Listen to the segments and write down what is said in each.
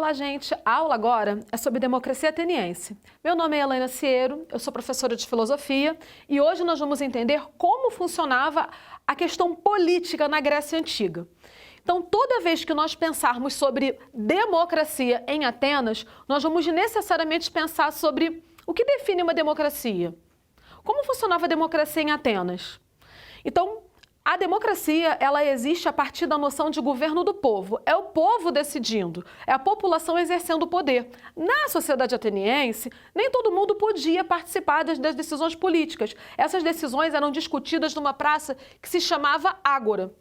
Olá, gente! A aula agora é sobre democracia ateniense. Meu nome é Helena Ciero, eu sou professora de filosofia e hoje nós vamos entender como funcionava a questão política na Grécia Antiga. Então, toda vez que nós pensarmos sobre democracia em Atenas, nós vamos necessariamente pensar sobre o que define uma democracia. Como funcionava a democracia em Atenas? Então, a democracia, ela existe a partir da noção de governo do povo. É o povo decidindo, é a população exercendo o poder. Na sociedade ateniense, nem todo mundo podia participar das decisões políticas. Essas decisões eram discutidas numa praça que se chamava Ágora.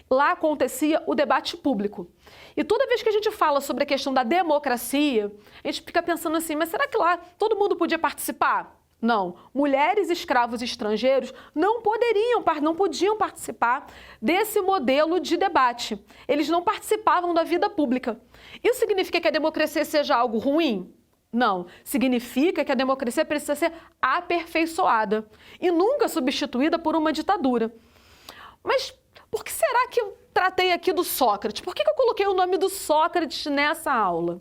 Lá acontecia o debate público. E toda vez que a gente fala sobre a questão da democracia, a gente fica pensando assim, mas será que lá todo mundo podia participar? Não, mulheres, escravos estrangeiros não podiam participar desse modelo de debate. Eles não participavam da vida pública. Isso significa que a democracia seja algo ruim? Não, significa que a democracia precisa ser aperfeiçoada e nunca substituída por uma ditadura. Mas por que será que eu tratei aqui do Sócrates? Por que eu coloquei o nome do Sócrates nessa aula?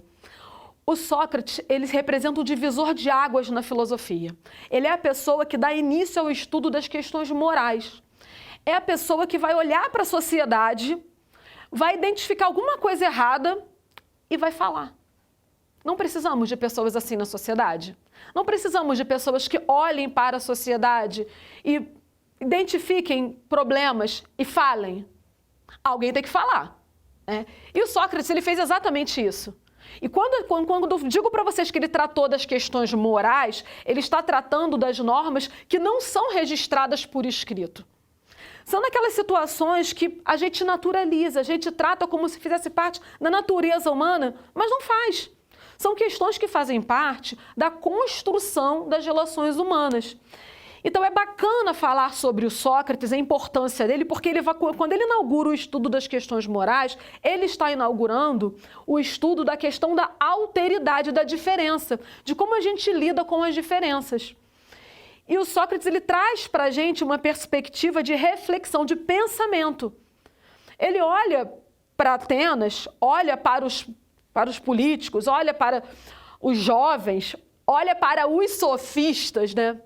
O Sócrates, ele representa um divisor de águas na filosofia. Ele é a pessoa que dá início ao estudo das questões morais. É a pessoa que vai olhar para a sociedade, vai identificar alguma coisa errada e vai falar. Não precisamos de pessoas assim na sociedade. Não precisamos de pessoas que olhem para a sociedade e identifiquem problemas e falem. Alguém tem que falar, né? E o Sócrates, ele fez exatamente isso. E quando eu digo para vocês que ele tratou das questões morais, ele está tratando das normas que não são registradas por escrito. São aquelas situações que a gente naturaliza, a gente trata como se fizesse parte da natureza humana, mas não faz. São questões que fazem parte da construção das relações humanas. Então é bacana falar sobre o Sócrates, a importância dele, porque quando ele inaugura o estudo das questões morais, ele está inaugurando o estudo da questão da alteridade, da diferença, de como a gente lida com as diferenças. E o Sócrates, ele traz para a gente uma perspectiva de reflexão, de pensamento. Ele olha para Atenas, olha para os políticos, olha para os jovens, olha para os sofistas, né?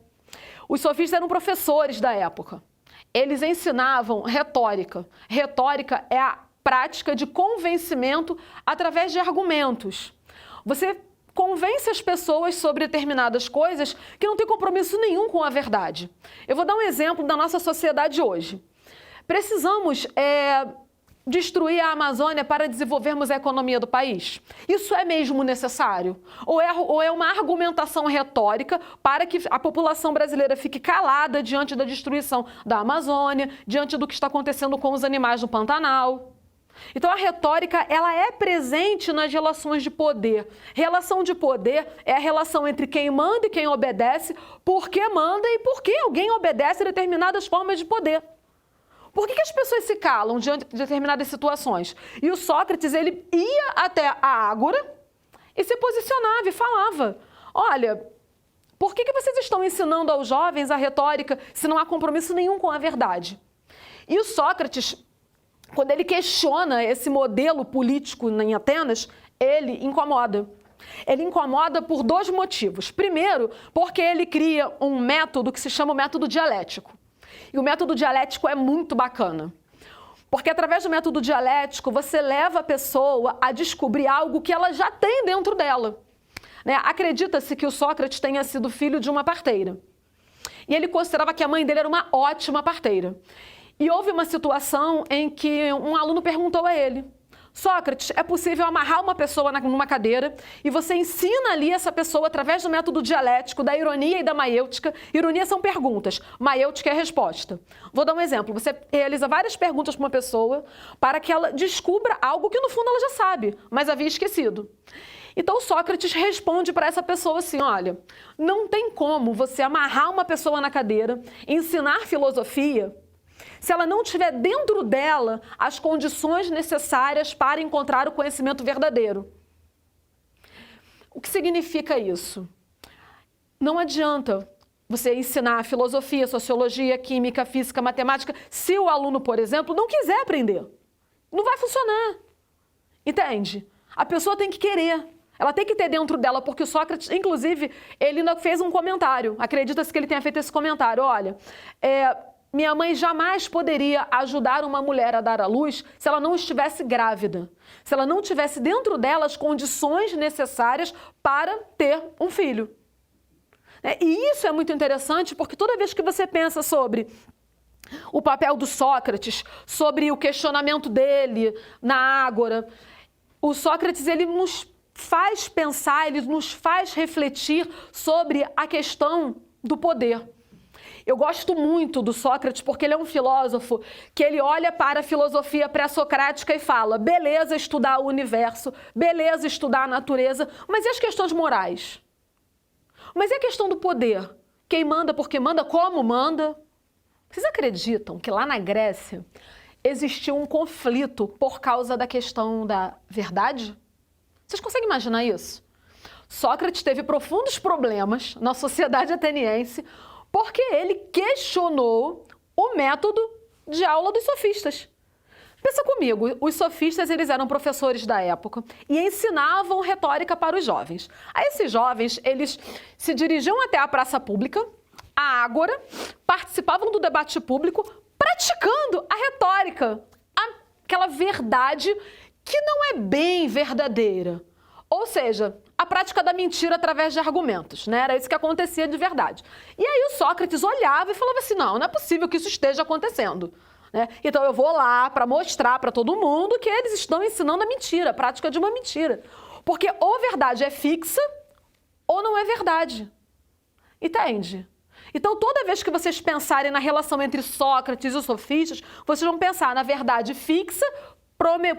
Os sofistas eram professores da época. Eles ensinavam retórica. Retórica é a prática de convencimento através de argumentos. Você convence as pessoas sobre determinadas coisas que não têm compromisso nenhum com a verdade. Eu vou dar um exemplo da nossa sociedade hoje. Precisamos destruir a Amazônia para desenvolvermos a economia do país? Isso é mesmo necessário? Ou é uma argumentação retórica para que a população brasileira fique calada diante da destruição da Amazônia, diante do que está acontecendo com os animais no Pantanal? Então a retórica, ela é presente nas relações de poder. Relação de poder é a relação entre quem manda e quem obedece, por que manda e por que alguém obedece a determinadas formas de poder. Por que as pessoas se calam diante de determinadas situações? E o Sócrates, ele ia até a Ágora e se posicionava e falava, olha, por que vocês estão ensinando aos jovens a retórica se não há compromisso nenhum com a verdade? E o Sócrates, quando ele questiona esse modelo político em Atenas, ele incomoda. Ele incomoda por dois motivos. Primeiro, porque ele cria um método que se chama o método dialético. E o método dialético é muito bacana, porque através do método dialético você leva a pessoa a descobrir algo que ela já tem dentro dela, né? Acredita-se que o Sócrates tenha sido filho de uma parteira. E ele considerava que a mãe dele era uma ótima parteira. E houve uma situação em que um aluno perguntou a ele, Sócrates, é possível amarrar uma pessoa numa cadeira e você ensina ali essa pessoa através do método dialético, da ironia e da maiêutica. Ironia são perguntas, maiêutica é a resposta. Vou dar um exemplo. Você realiza várias perguntas para uma pessoa para que ela descubra algo que no fundo ela já sabe, mas havia esquecido. Então Sócrates responde para essa pessoa assim, olha, não tem como você amarrar uma pessoa na cadeira, ensinar filosofia, se ela não tiver dentro dela as condições necessárias para encontrar o conhecimento verdadeiro. O que significa isso? Não adianta você ensinar filosofia, sociologia, química, física, matemática, se o aluno, por exemplo, não quiser aprender. Não vai funcionar. Entende? A pessoa tem que querer. Ela tem que ter dentro dela, porque o Sócrates, inclusive, ele ainda fez um comentário. Acredita-se que ele tenha feito esse comentário. Olha, minha mãe jamais poderia ajudar uma mulher a dar à luz se ela não estivesse grávida. Se ela não tivesse dentro dela as condições necessárias para ter um filho. E isso é muito interessante, porque toda vez que você pensa sobre o papel do Sócrates, sobre o questionamento dele na Ágora, o Sócrates, ele nos faz pensar, ele nos faz refletir sobre a questão do poder. Eu gosto muito do Sócrates porque ele é um filósofo que ele olha para a filosofia pré-socrática e fala, beleza estudar o universo, beleza estudar a natureza, mas e as questões morais? Mas e a questão do poder? Quem manda, por que manda, como manda? Vocês acreditam que lá na Grécia existiu um conflito por causa da questão da verdade? Vocês conseguem imaginar isso? Sócrates teve profundos problemas na sociedade ateniense porque ele questionou o método de aula dos sofistas. Pensa comigo, os sofistas eles eram professores da época e ensinavam retórica para os jovens. Aí esses jovens, eles se dirigiam até a praça pública, a Ágora, participavam do debate público, praticando a retórica, aquela verdade que não é bem verdadeira. Ou seja, a prática da mentira através de argumentos, né? Era isso que acontecia de verdade. E aí o Sócrates olhava e falava assim, não é possível que isso esteja acontecendo. Né? Então eu vou lá para mostrar para todo mundo que eles estão ensinando a mentira, a prática de uma mentira. Porque ou a verdade é fixa ou não é verdade. Entende? Então toda vez que vocês pensarem na relação entre Sócrates e os sofistas, vocês vão pensar na verdade fixa,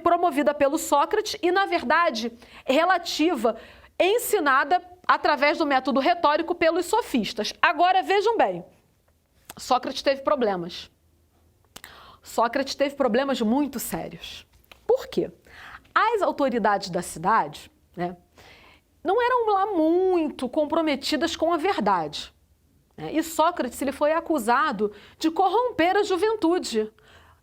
promovida pelo Sócrates e, na verdade, relativa, ensinada através do método retórico pelos sofistas. Agora, vejam bem, Sócrates teve problemas. Sócrates teve problemas muito sérios. Por quê? As autoridades da cidade, né, não eram lá muito comprometidas com a verdade. Né? E Sócrates ele foi acusado de corromper a juventude.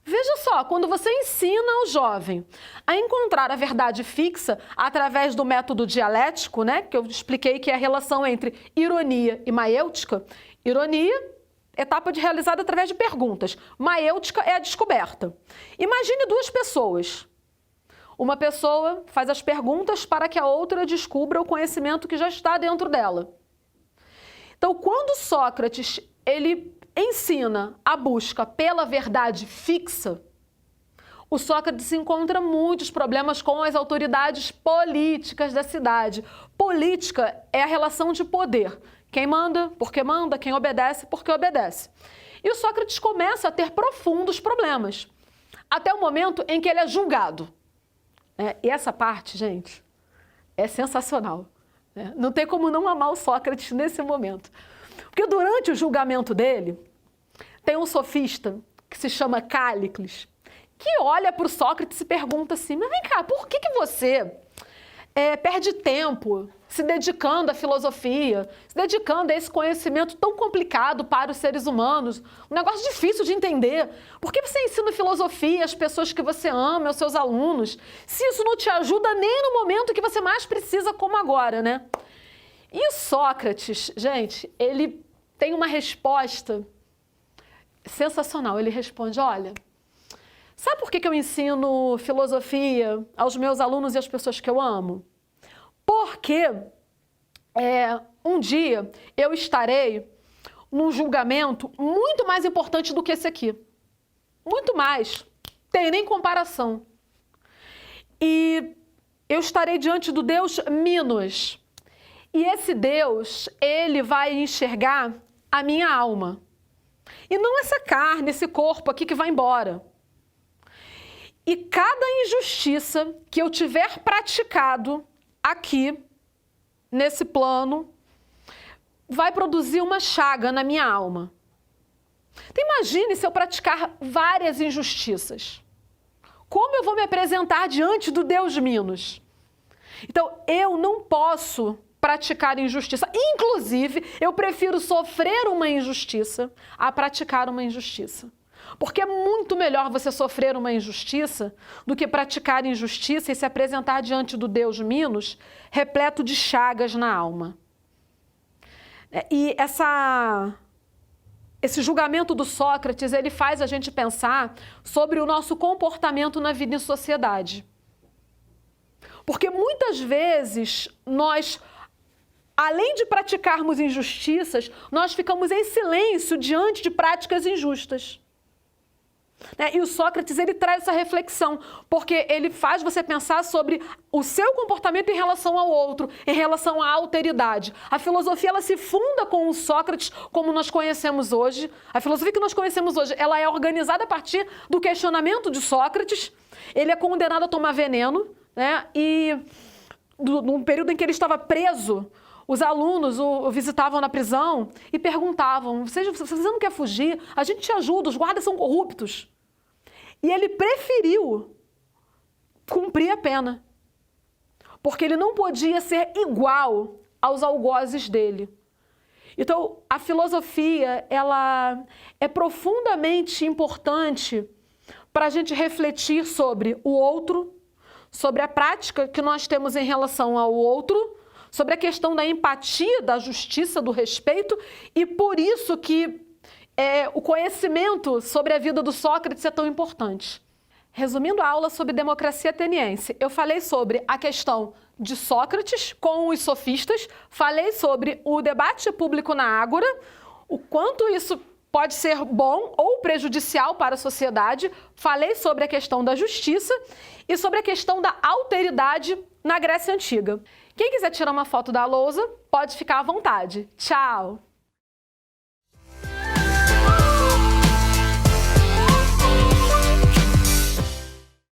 Veja só, quando você ensina ao jovem a encontrar a verdade fixa através do método dialético, né, que eu expliquei que é a relação entre ironia e maiêutica, ironia, etapa realizada através de perguntas, maiêutica é a descoberta. Imagine duas pessoas. Uma pessoa faz as perguntas para que a outra descubra o conhecimento que já está dentro dela. Então, quando Sócrates ele ensina a busca pela verdade fixa, o Sócrates encontra muitos problemas com as autoridades políticas da cidade. Política é a relação de poder. Quem manda, porque manda, quem obedece, porque obedece. E o Sócrates começa a ter profundos problemas, até o momento em que ele é julgado. E essa parte, gente, é sensacional. Não tem como não amar o Sócrates nesse momento. Porque durante o julgamento dele, tem um sofista que se chama Cállicles, que olha para o Sócrates e pergunta assim, mas vem cá, por que você perde tempo se dedicando à filosofia, se dedicando a esse conhecimento tão complicado para os seres humanos, um negócio difícil de entender? Por que você ensina filosofia às pessoas que você ama, aos seus alunos, se isso não te ajuda nem no momento que você mais precisa, como agora, né? E o Sócrates, gente, ele tem uma resposta sensacional. Ele responde, olha, sabe por que eu ensino filosofia aos meus alunos e às pessoas que eu amo? Porque um dia eu estarei num julgamento muito mais importante do que esse aqui. Muito mais. Tem nem comparação. E eu estarei diante do Deus Minos. E esse Deus, ele vai enxergar a minha alma. E não essa carne, esse corpo aqui que vai embora. E cada injustiça que eu tiver praticado aqui, nesse plano, vai produzir uma chaga na minha alma. Então, imagine se eu praticar várias injustiças. Como eu vou me apresentar diante do Deus Minos? Então, eu não posso praticar injustiça. Inclusive, eu prefiro sofrer uma injustiça a praticar uma injustiça. Porque é muito melhor você sofrer uma injustiça do que praticar injustiça e se apresentar diante do Deus Minos repleto de chagas na alma. E esse julgamento do Sócrates, ele faz a gente pensar sobre o nosso comportamento na vida em sociedade. Porque muitas vezes nós, além de praticarmos injustiças, nós ficamos em silêncio diante de práticas injustas. E o Sócrates, ele traz essa reflexão, porque ele faz você pensar sobre o seu comportamento em relação ao outro, em relação à alteridade. A filosofia, ela se funda com o Sócrates como nós conhecemos hoje. A filosofia que nós conhecemos hoje, ela é organizada a partir do questionamento de Sócrates. Ele é condenado a tomar veneno, né? E num período em que ele estava preso, os alunos o visitavam na prisão e perguntavam: você não quer fugir? A gente te ajuda, os guardas são corruptos. E ele preferiu cumprir a pena, porque ele não podia ser igual aos algozes dele. Então, a filosofia, ela é profundamente importante para a gente refletir sobre o outro, sobre a prática que nós temos em relação ao outro, sobre a questão da empatia, da justiça, do respeito, e por isso que o conhecimento sobre a vida do Sócrates é tão importante. Resumindo a aula sobre democracia ateniense, eu falei sobre a questão de Sócrates com os sofistas, falei sobre o debate público na ágora, o quanto isso pode ser bom ou prejudicial para a sociedade, falei sobre a questão da justiça e sobre a questão da alteridade na Grécia Antiga. Quem quiser tirar uma foto da lousa, pode ficar à vontade. Tchau!